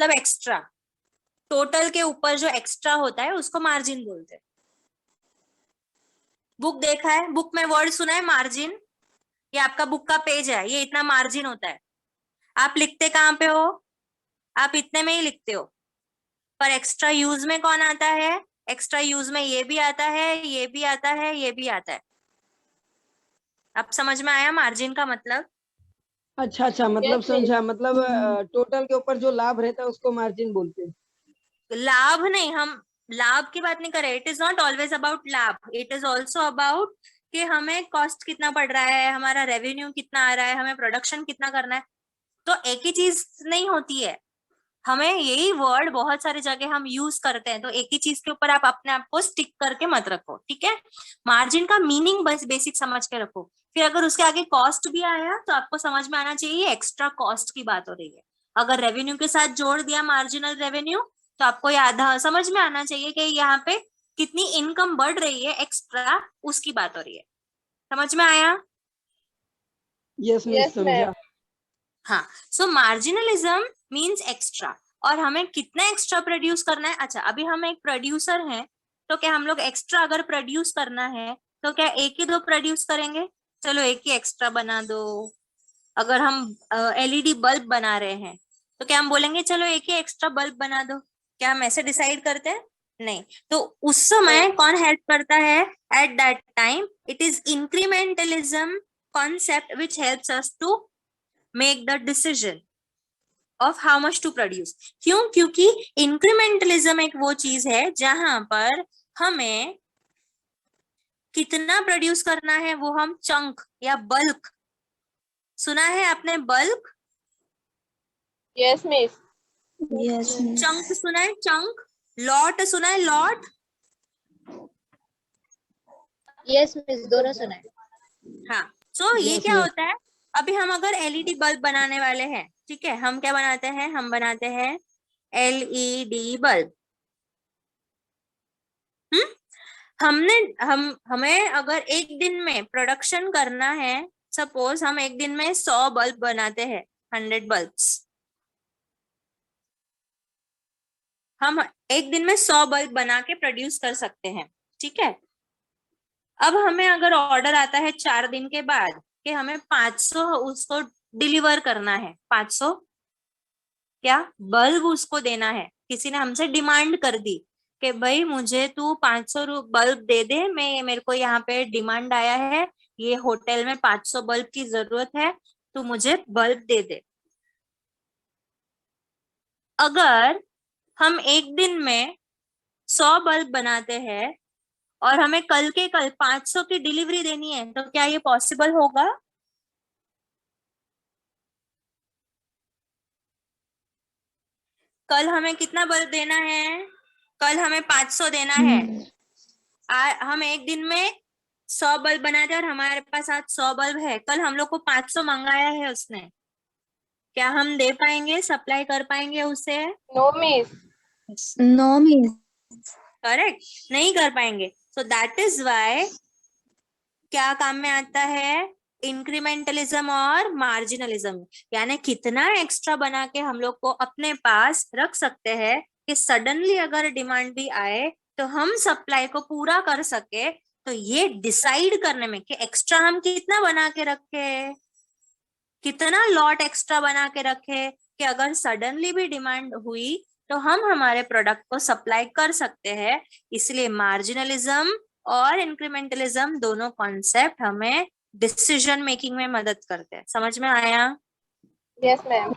मतलब extra, total के ऊपर जो एक्स्ट्रा होता है उसको मार्जिन बोलते हैं। बुक देखा है, बुक में वर्ड सुना है मार्जिन, ये आपका बुक का पेज है, ये इतना मार्जिन होता है। आप लिखते कहाँ पे हो, आप इतने में ही लिखते हो, पर एक्स्ट्रा यूज में कौन आता है, एक्स्ट्रा यूज में ये भी आता है, ये भी आता है, ये भी आता है। अब समझ में आया मार्जिन का मतलब? अच्छा अच्छा, मतलब समझा, मतलब टोटल के ऊपर जो लाभ रहता है उसको मार्जिन बोलते हैं। लाभ नहीं, हम लाभ की बात नहीं कर रहे। It is not always about लाभ, इट इज ऑल्सो अबाउट कि हमें कॉस्ट कितना पड़ रहा है, हमारा रेवेन्यू कितना आ रहा है, हमें प्रोडक्शन कितना करना है। तो एक ही चीज नहीं होती है, हमें यही वर्ड बहुत सारी जगह हम यूज करते हैं, तो एक ही चीज के ऊपर आप अपने आप को स्टिक करके मत रखो, ठीक है। मार्जिन का मीनिंग बस बेसिक समझ के रखो, फिर अगर उसके आगे कॉस्ट भी आया तो आपको समझ में आना चाहिए एक्स्ट्रा कॉस्ट की बात हो रही है। अगर रेवेन्यू के साथ जोड़ दिया मार्जिनल रेवेन्यू, तो आपको याद समझ में आना चाहिए कि यहाँ पे कितनी इनकम बढ़ रही है एक्स्ट्रा, उसकी बात हो रही है। समझ में आया? यस मिस, समझा। हाँ, सो मार्जिनलिज्म मीन्स एक्स्ट्रा, और हमें कितना एक्स्ट्रा प्रोड्यूस करना है। अच्छा, अभी हम एक प्रोड्यूसर हैं, तो क्या हम लोग एक्स्ट्रा अगर प्रोड्यूस करना है तो क्या एक ही दो प्रोड्यूस करेंगे? चलो एक ही एक्स्ट्रा बना दो। अगर हम एलईडी बल्ब बना रहे हैं तो क्या हम बोलेंगे चलो एक ही एक्स्ट्रा बल्ब बना दो? क्या हम ऐसे डिसाइड करते हैं? नहीं। तो उस समय कौन हेल्प करता है? At that time it is incrementalism concept which helps us to make the decision of how much to produce। क्यों? क्योंकि इंक्रीमेंटलिज्म एक वो चीज है जहां पर हमें कितना प्रोड्यूस करना है वो हम चंक या बल्क, सुना है आपने bulk? Yes miss. Yes miss. Chunk सुना है? चंक। लॉट सुना है? लॉट। यस मिस, दोनों सुना है। हाँ, सो ये Yes, क्या miss. होता है? अभी हम अगर एलईडी बल्ब बनाने वाले हैं, ठीक है, हम क्या बनाते हैं? हम बनाते हैं एलईडी बल्ब। हमें अगर एक दिन में प्रोडक्शन करना है, सपोज हम एक दिन में 100 बल्ब बनाते हैं, 100 बल्ब्स, हम एक दिन में 100 बल्ब बना के प्रोड्यूस कर सकते हैं, ठीक है। अब हमें अगर ऑर्डर आता है 4 दिन के बाद कि हमें 500 उसको डिलीवर करना है, 500 क्या बल्ब उसको देना है, किसी ने हमसे डिमांड कर दी कि भाई मुझे तू 500 बल्ब दे दे, मैं मेरे को यहाँ पे डिमांड आया है, ये होटल में 500 बल्ब की जरूरत है, तू मुझे बल्ब दे दे। अगर हम एक दिन में 100 बल्ब बनाते हैं और हमें कल के कल 500 की डिलीवरी देनी है, तो क्या ये पॉसिबल होगा? कल हमें कितना बल्ब देना है? कल हमें 500 देना है। हम एक दिन में 100 बल्ब बनाते और हमारे पास आज 100 बल्ब है, कल हम लोग को 500 मंगाया है उसने, क्या हम दे पाएंगे, सप्लाई कर पाएंगे उसे? No miss. No miss. Correct, नहीं कर पाएंगे। सो दैट इज वाई क्या काम में आता है? इंक्रीमेंटलिज्म और मार्जिनलिज्म, यानी कितना एक्स्ट्रा बना के हम लोग को अपने पास रख सकते हैं कि सडनली अगर डिमांड भी आए तो हम सप्लाई को पूरा कर सके। तो ये डिसाइड करने में कि एक्स्ट्रा हम कितना बना के रखे, कितना लॉट एक्स्ट्रा बना के रखे, कि अगर सडनली भी डिमांड हुई तो हम हमारे प्रोडक्ट को सप्लाई कर सकते हैं। इसलिए मार्जिनलिज्म और इंक्रीमेंटलिज्म दोनों कॉन्सेप्ट हमें डिसीजन मेकिंग में मदद करते हैं। समझ में आया? Yes ma'am.